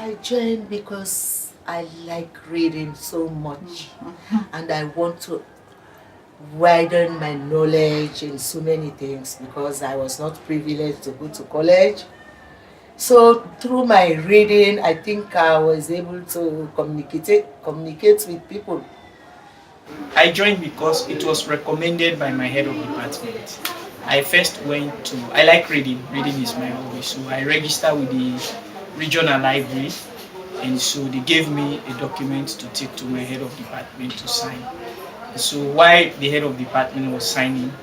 I joined because I like reading so much and I want to widen my knowledge in so many things because I was not privileged to go to college. So through my reading, I think I was able to communicate with people. I joined because it was recommended by my head of department. I first went to, I like reading, reading is my hobby, so I registered with the regional library, and so they gave me a document to take to my head of department to sign. So while the head of department was signing,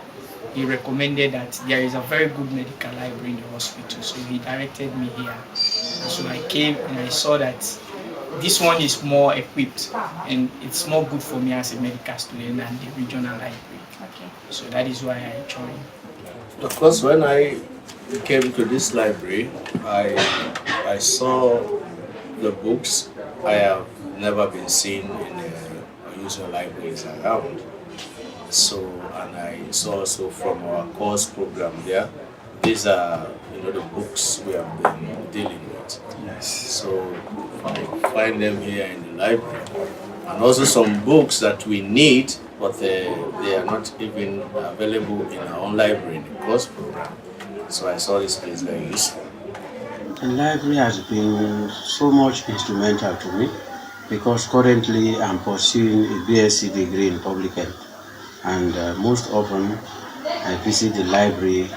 he recommended that there is a very good medical library in the hospital, so he directed me here. So I came and I saw that this one is more equipped and it's more good for me as a medical student than the regional library. Okay. So that is why I joined. Of course, when I came to this library, I saw the books I have never been seen in the usual libraries around. So, and I saw also from our course program there, these are the books we have been dealing with. Yes. So I find them here in the library, and also some books that we need, but they are not even available in our own library in the course program. So I saw this place very useful. The library has been so much instrumental to me because currently I'm pursuing a BSc degree in public health, and most often I visit the library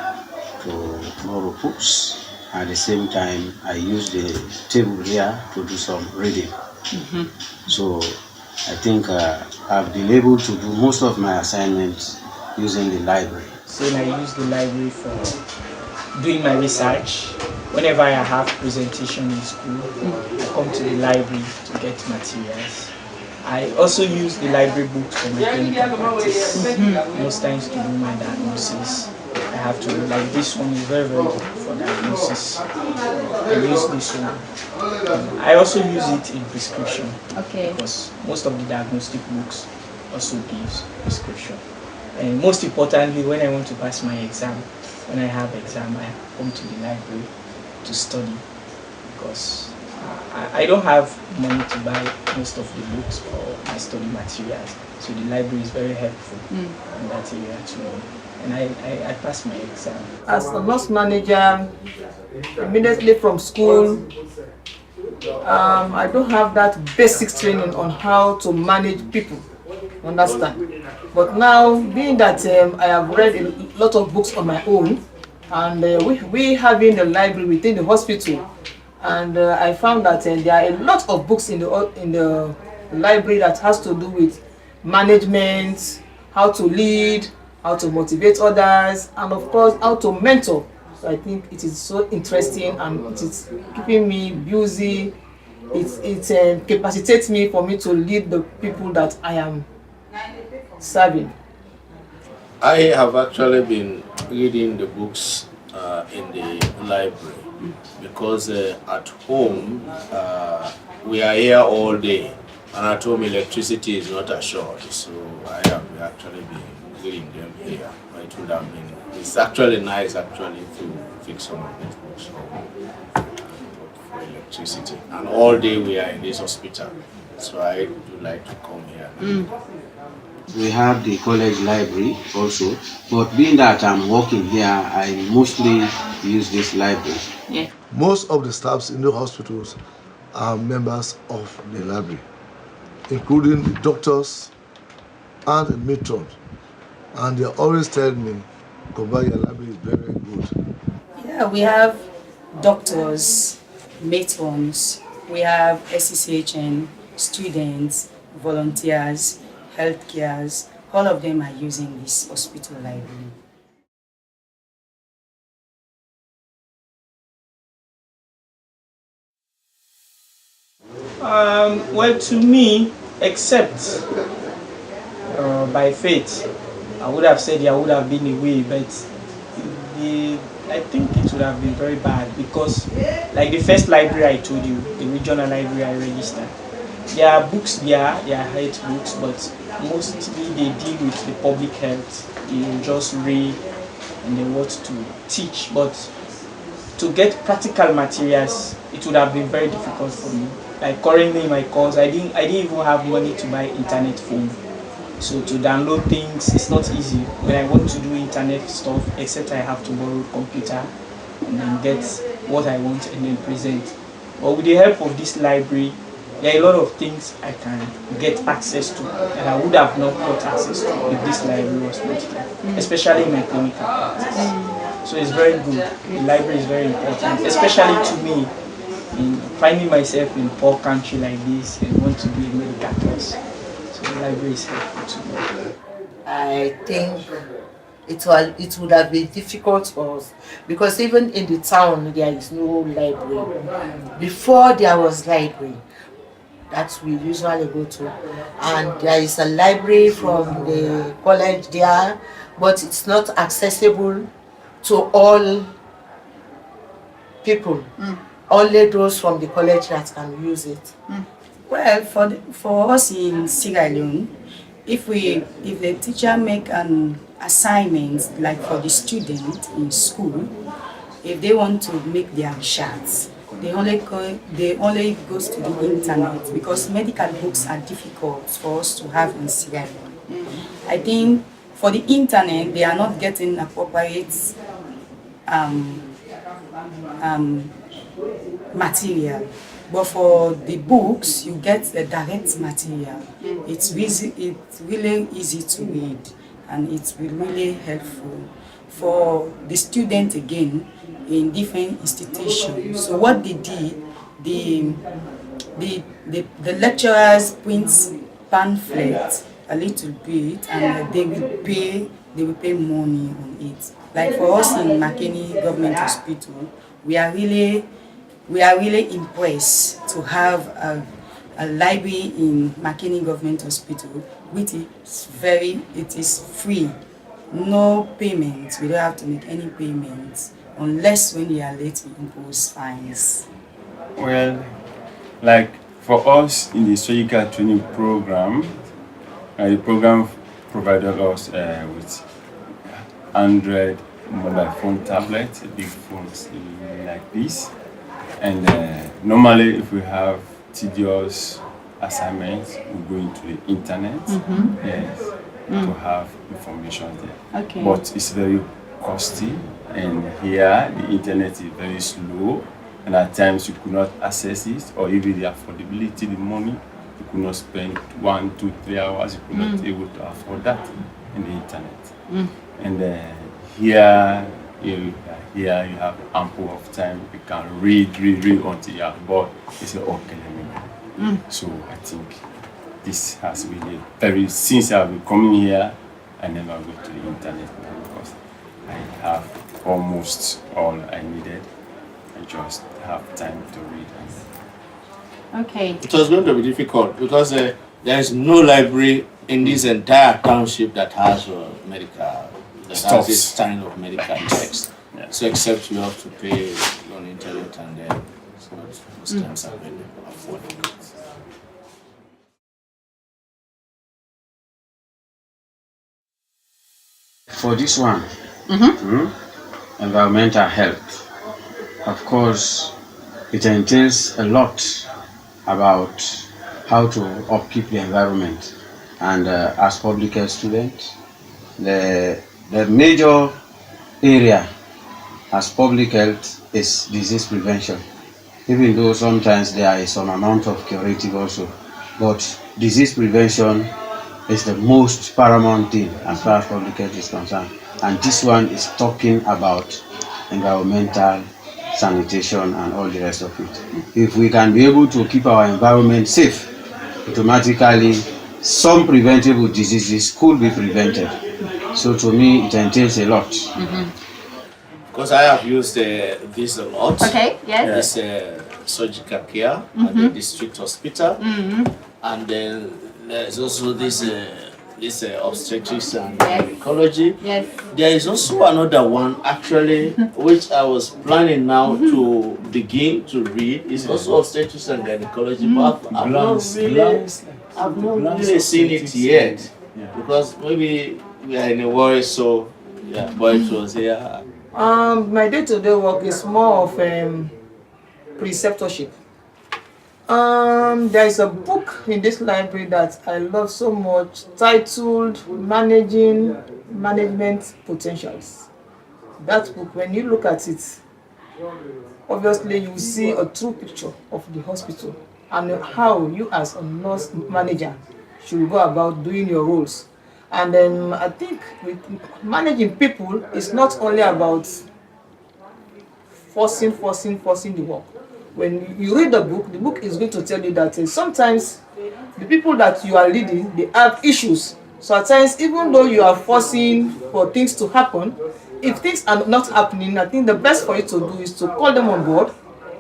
to borrow books. At the same time, I use the table here to do some reading. So I think I've been able to do most of my assignments using the library. So I use the library for doing my research. Whenever I have presentation in school, I come to the library to get materials. I also use the library books for my clinical practice. Most times to do my diagnosis. I have to, like this one is very, very good for diagnosis. I use this one. I also use it in prescription. Okay. Because most of the diagnostic books also gives prescription. And most importantly, when I want to pass my exam, when I have exam, I come to the library to study because I don't have money to buy most of the books or my study materials. So the library is very helpful in that area too. And I passed my exam. As a nurse manager, immediately from school, I don't have that basic training on how to manage people, understand? But now, being that I have read a lot of books on my own, and we having the library within the hospital, and I found that there are a lot of books in the library that has to do with management, how to lead, how to motivate others, and of course how to mentor. So I think it is so interesting and it is keeping me busy. It capacitates me for me to lead the people that I am serving. I have actually been reading the books in the library because at home we are here all day, and at home electricity is not assured. So I have actually been reading them here. It would have been. It's actually nice actually to fix some of these books for electricity. And all day we are in this hospital, so I do like to come here. We have the college library also, but being that I'm working here, I mostly use this library. Yeah. Most of the staffs in the hospitals are members of the library, including the doctors and the matrons. And they always tell me, Kombaya library is very good. Yeah, we have doctors, matrons, we have SCCHN, students, volunteers, healthcares, all of them are using this hospital library. Well, to me, except by faith, I would have said there would have been a way, but I think it would have been very bad because, like the first library I told you, the regional library I registered, there are books there, they are health books, but mostly they deal with the public health. You just read and they want to teach, but to get practical materials, it would have been very difficult for me. Like currently in my course, I didn't even have money to buy internet phone. So to download things, it's not easy. When I want to do internet stuff, except I have to borrow a computer and then get what I want and then present. But with the help of this library, there are a lot of things I can get access to that I would have not got access to if this library was not here, especially in my clinical practice. So it's very good. The library is very important, especially to me, in finding myself in a poor country like this and want to be a medical nurse. So the library is helpful to me. I think it would have been difficult for us because even in the town there is no library. Before there was library that we usually go to, and there is a library from the college there, but it's not accessible to all people. Only those from the college that can use it. Well, for us in Sierra Leone, if the teacher make an assignment like for the student in school, if they want to make their research, they only goes to the internet because medical books are difficult for us to have in Sierra Leone. I think for the internet they are not getting appropriate material. But for the books, you get the direct material. It's really easy to read, and it's really helpful for the student again in different institutions. So what they did, the lecturers print pamphlets a little bit, and they will pay money on it. Like for us in Makeni Government Hospital, we are really impressed to have a library in Makeni Government Hospital, which is free, no payments. We don't have to make any payments unless when you are late we impose fines. Well, like for us in the surgical training program, the program provided us with Android mobile phone tablets, big phones like this. And normally, if we have tedious assignments, we go into the internet, yes, to have information there. Okay. But it's very costly, and here the internet is very slow, and at times you could not access it, or even the affordability, the money, you could not spend 1, 2, 3 hours. You could not able to afford that in the internet. And here you have ample of time. You can read until you are bored. It's okay, let me go. So I think this has been since I've been coming here, I never go to the internet now because I have almost all I needed. I just have time to read. Okay. It was going to be difficult because there is no library in this entire township that has has this kind of medical text. Yeah. So except you have to pay on internet, and then it's not most times available, affordable. For this one, environmental health, of course, it entails a lot about how to upkeep the environment. And as public health students, the major area as public health is disease prevention. Even though sometimes there is some amount of curative also, but disease prevention is the most paramount thing as far as public health is concerned. And this one is talking about environmental sanitation and all the rest of it. If we can be able to keep our environment safe, automatically some preventable diseases could be prevented. So to me, it entails a lot. Because I have used this a lot. Okay, yes. This surgical care at the district hospital. And then there's also this obstetrics and gynecology. Yes. There is also another one actually, which I was planning now to begin to read. It's also obstetrics and gynecology, but I've not really seen it yet. Because maybe we are in a worry, so yeah, but it was here. My day-to-day work is more of preceptorship. There is a book in this library that I love so much titled Management Potentials. That book, when you look at it, obviously you see a true picture of the hospital and how you as a nurse manager should go about doing your roles. And then I think with managing people is not only about forcing the work. When you read the book is going to tell you that sometimes the people that you are leading, they have issues. So at times, even though you are forcing for things to happen, if things are not happening, I think the best for you to do is to call them on board,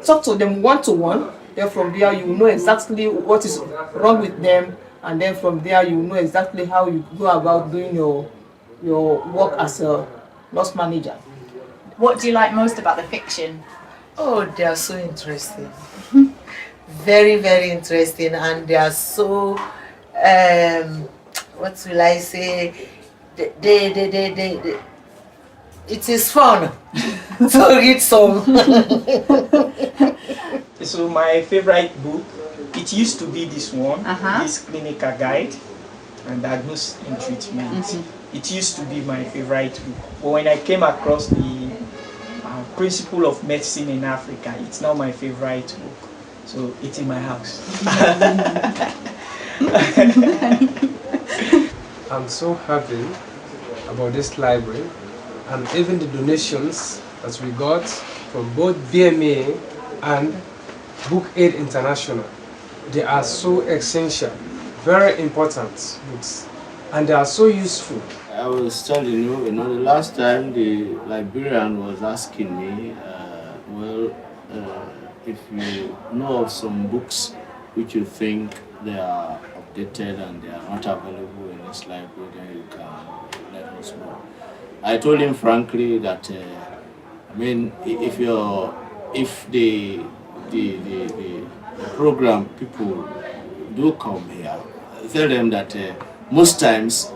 talk to them one-to-one. Then from there, you know exactly what is wrong with them, and then from there, you know exactly how you go about doing your work as a nurse manager. What do you like most about the fiction? Oh, they are so interesting. Very, very interesting, and they are so, what will I say? It is fun to read some. So my favorite book, it used to be this one, this clinical guide and diagnosis and treatment. It used to be my favorite book. But when I came across the Principle of Medicine in Africa, it's now my favorite book. So it's in my house. I'm so happy about this library and even the donations that we got from both BMA and Book Aid International. They are so essential, very important books, and they are so useful. I was telling you, the last time the librarian was asking me, if you know of some books which you think they are updated and they are not available in this library, then you can let us know. I told him frankly that, if the program people do come here, tell them that most times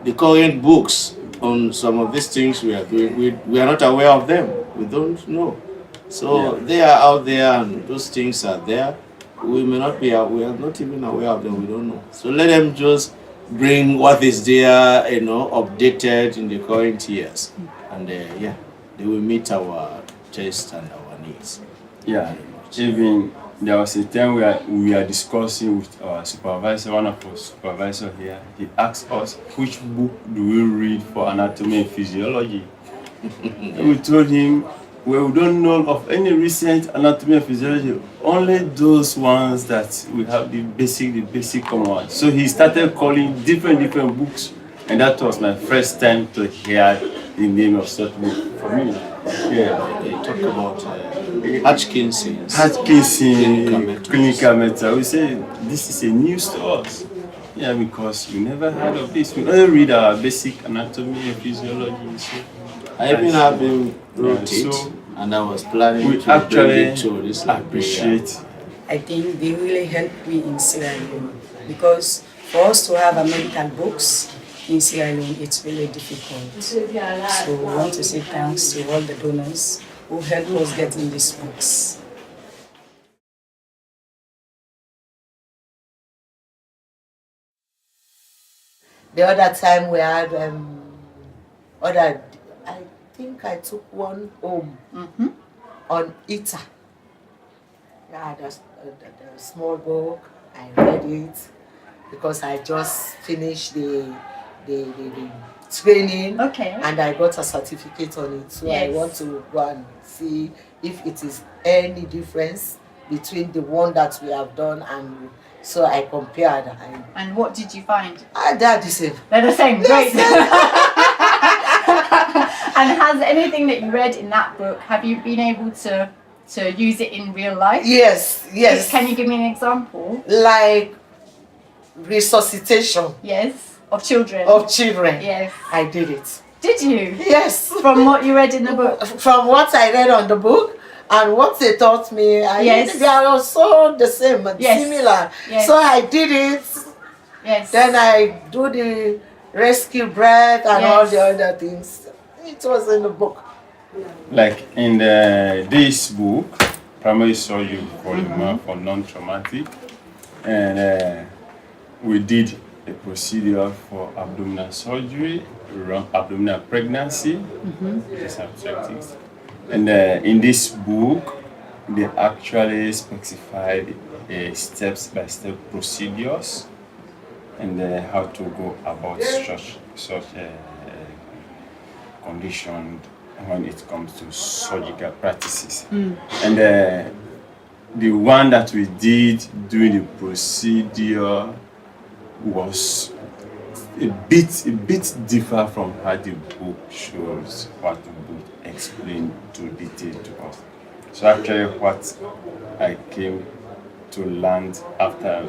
the current books on some of these things we are doing, we are not aware of them. We don't know. So they are out there and those things are there. We may not be, we are not even aware of them, we don't know. So let them just bring what is there, updated in the current years. And they will meet our taste and our needs. Yeah, even there was a time where we are discussing with our supervisor, one of our supervisors here. He asked us, which book do we read for anatomy and physiology? We told him, well, we don't know of any recent anatomy and physiology, only those ones that we have the basic common ones. So he started calling different books, and that was my first time to hear the name of such book for me. Yeah, they talk about Hodgkinson, clinical method. We say this is a news to us. Yeah, because we never heard of this. We only read our basic anatomy and physiology. So I even have him wrote it, and I was planning to bring it to this library. I think they really helped me in Sierra Leone, because for us to have American books in Sierra Leone, it's really difficult. So we want to say thanks to all the donors who helped us getting these books. The other time we had I think I took one home on ITA. Yeah, the small book. I read it because I just finished the training, and I got a certificate on it. So I want to go and see if it is any difference between the one that we have done, and so I compared. And what did you find? They're the same. They're the same, great. And has anything that you read in that book, have you been able to use it in real life? Yes. Can you give me an example? Like resuscitation. Yes. Of children. Yes. I did it. Did you? Yes. From what you read in the book? From what I read on the book and what they taught me, they are also the same, similar. Yes. So I did it. Yes. Then I do the rescue breath and all the other things. It was in the book. Like in this book, Primary Surgery for Non-Traumatic, and we did a procedure for abdominal surgery, abdominal pregnancy, just obstetrics. And in this book, they actually specified step-by-step procedures and how to go about such condition when it comes to surgical practices. And the one that we did during the procedure was a bit different from how the book shows, what the book explained to detail to us. So actually what I came to learn after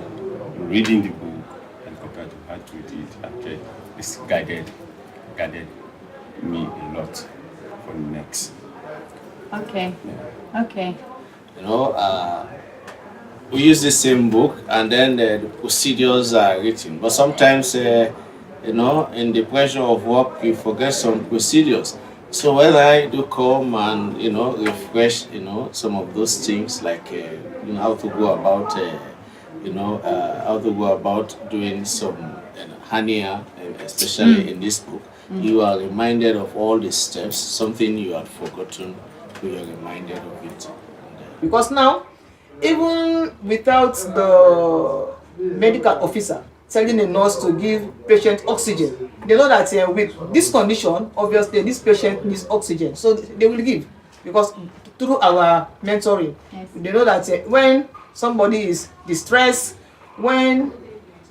reading the book and compared to what we did, actually it's guided me a lot for the next. Okay. Yeah. Okay. You know, we use the same book and then the procedures are written. But sometimes, you know, in the pressure of work, you forget some procedures. So when I do come and, you know, refresh, you know, some of those things like, you know, how to go about, how to go about doing some hernia, especially in this book, you are reminded of all the steps, something you had forgotten, you are reminded of it. Because now, even without the medical officer telling a nurse to give patient oxygen, they know that with this condition, obviously this patient needs oxygen, so they will give. Because through our mentoring, they know that when somebody is distressed, when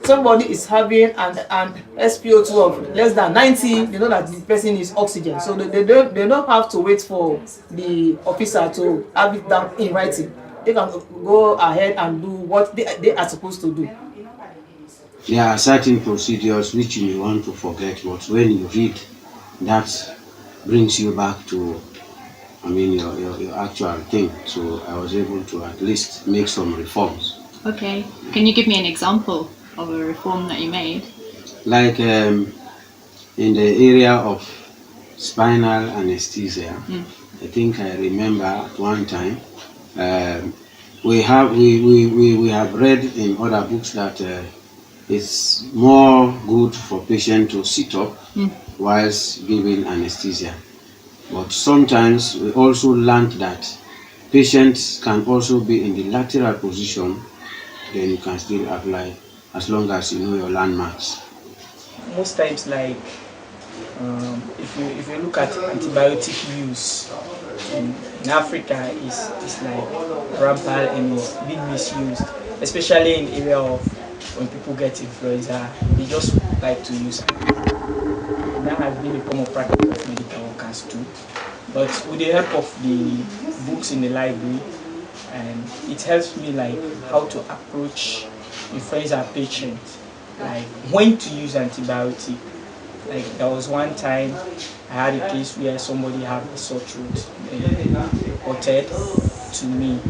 somebody is having an SpO2 of less than 90, they know that the person needs oxygen. So they don't have to wait for the officer to have it down in writing. They can go ahead and do what they are supposed to do. There are certain procedures which you want to forget, but when you read, that brings you back to, your actual thing. So I was able to at least make some reforms. Okay. Can you give me an example of a reform that you made? Like in the area of spinal anesthesia, I think I remember at one time we have read in other books that it's more good for patient to sit up whilst giving anesthesia. But sometimes we also learned that patients can also be in the lateral position, then you can still apply as long as you know your landmarks. Most times, like if you look at antibiotic use in Africa, is like rampant and is being misused, especially in the area of when people get influenza, they just like to use it. That has been a common practice of medical workers too. But with the help of the books in the library, and it helps me like how to approach influenza patients, like when to use antibiotic. Like there was one time I had a case where somebody had a sore throat reported to me.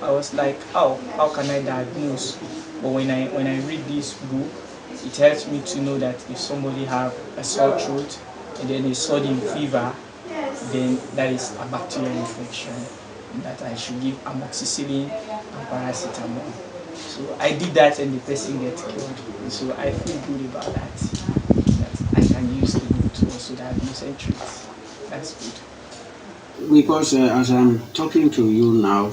I was like, how can I diagnose? But when I read this book, it helps me to know that if somebody have a sore throat and then a sudden fever, then that is a bacterial infection, and that I should give amoxicillin and paracetamol. So I did that and the person gets killed. And so I feel good about that. That I can use the book to also diagnose and treat. That's good. Because as I'm talking to you now,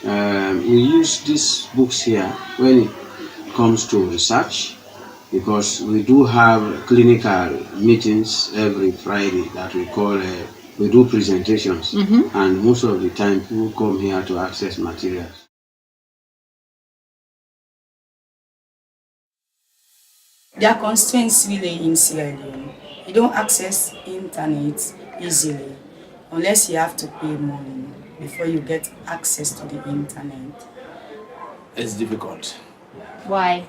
we use these books here when it comes to research, because we do have clinical meetings every Friday that we call, we do presentations, and most of the time people come here to access materials. There are constraints really in Sierra Leone. You don't access internet easily unless you have to pay money before you get access to the internet. It's difficult. Why?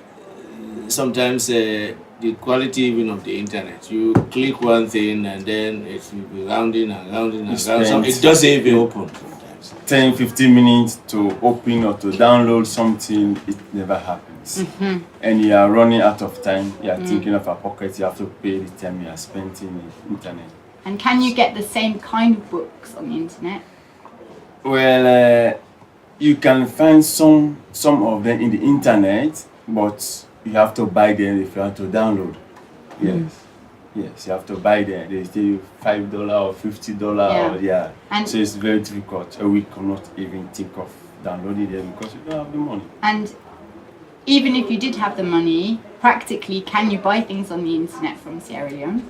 Sometimes the quality even of the internet, you click one thing and then it will be rounding and rounding and rounding. It doesn't even open. 10-15 minutes to open or to download something, it never happens. And you are running out of time, you are thinking of a pocket, you have to pay the time you are spending in the internet. And can you get the same kind of books on the internet? Well, you can find some of them in the internet, but you have to buy them if you want to download. Yes. Yes, you have to buy them. They say $5 or $50 Yeah. And so it's very difficult. We cannot even think of downloading them because you don't have the money. And even if you did have the money, practically, can you buy things on the internet from Sierra Leone?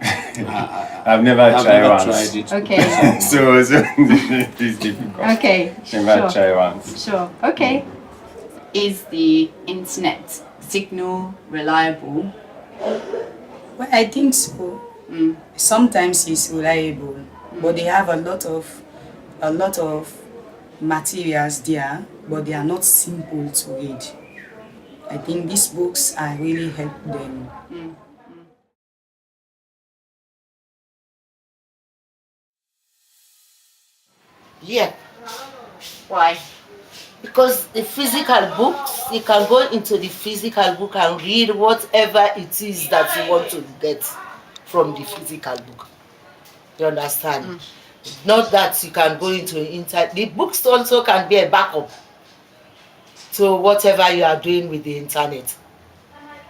I've never tried it. Okay. so it's difficult. Okay. Never try once. Sure. Okay. Is the internet signal reliable? Well, I think so. Sometimes it's reliable, but they have a lot of materials there, but they are not simple to read. I think these books are really help them. Yeah. Why? Because the physical books, you can go into the physical book and read whatever it is that you want to get from the physical book. You understand? Not that you can go into the internet. The books also can be a backup to whatever you are doing with the internet.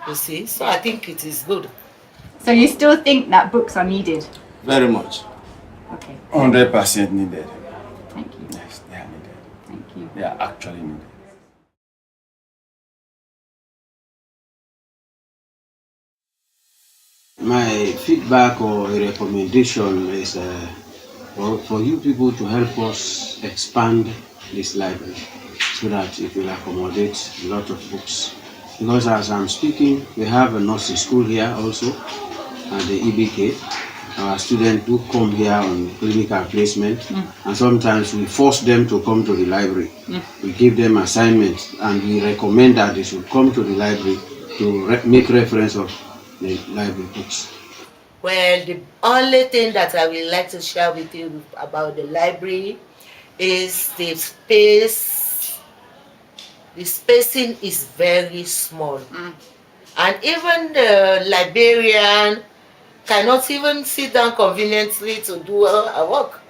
You see? So I think it is good. So you still think that books are needed? Very much. Okay. 100% needed. Thank you. Yes, they are needed. Thank you. They are actually needed. My feedback or a recommendation is for you people to help us expand this library so that it will accommodate a lot of books. Because as I'm speaking, we have a nursing school here also at the EBK. Our students do come here on clinical placement, and sometimes we force them to come to the library. We give them assignments and we recommend that they should come to the library to make reference of the library books. Well, the only thing that I would like to share with you about the library is the space. The spacing is very small. And even the librarian cannot even sit down conveniently to do a work.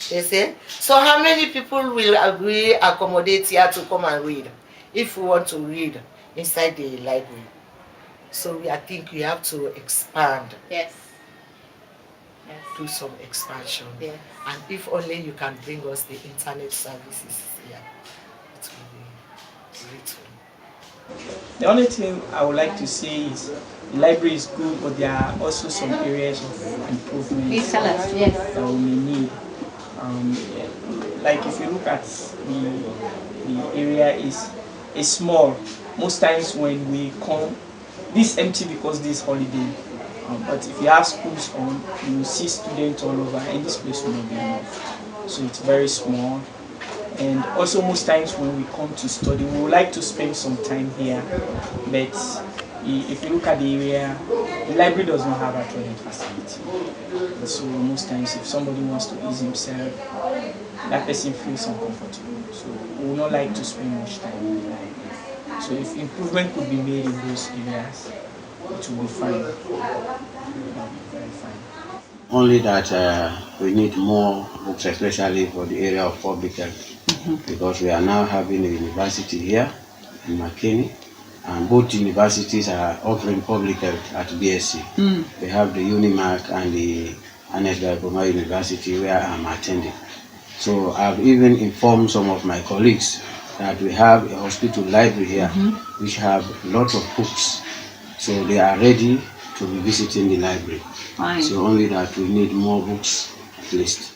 You see? So how many people will agree accommodate here to come and read if we want to read inside the library? So I think we have to expand. Yes. Do some expansion. Yes. And if only you can bring us the internet services here, it will be great. The only thing I would like to say is the library is good, but there are also some areas of improvement Please tell us, yes. that we may need. Like if you look at the area is small. Most times when we come, this is empty because this is holiday. But if you have schools on, you will see students all over, and this place will not be enough. So it's very small. And also most times when we come to study, we would like to spend some time here. But if you look at the area, the library does not have a toilet facility. And so most times if somebody wants to ease himself, that person feels uncomfortable. So we would not like to spend much time in the library. So if improvement could be made in those areas, it will be fine. It will be very fine. Only that we need more books, especially for the area of public health, because we are now having a university here in McKinney, and both universities are offering public health at BSc. We have the UNIMAC and the Anes Daiboma University where I'm attending. So I've even informed some of my colleagues that we have a hospital library here which have lots of books. So they are ready to be visiting the library. Fine. So only that we need more books at least.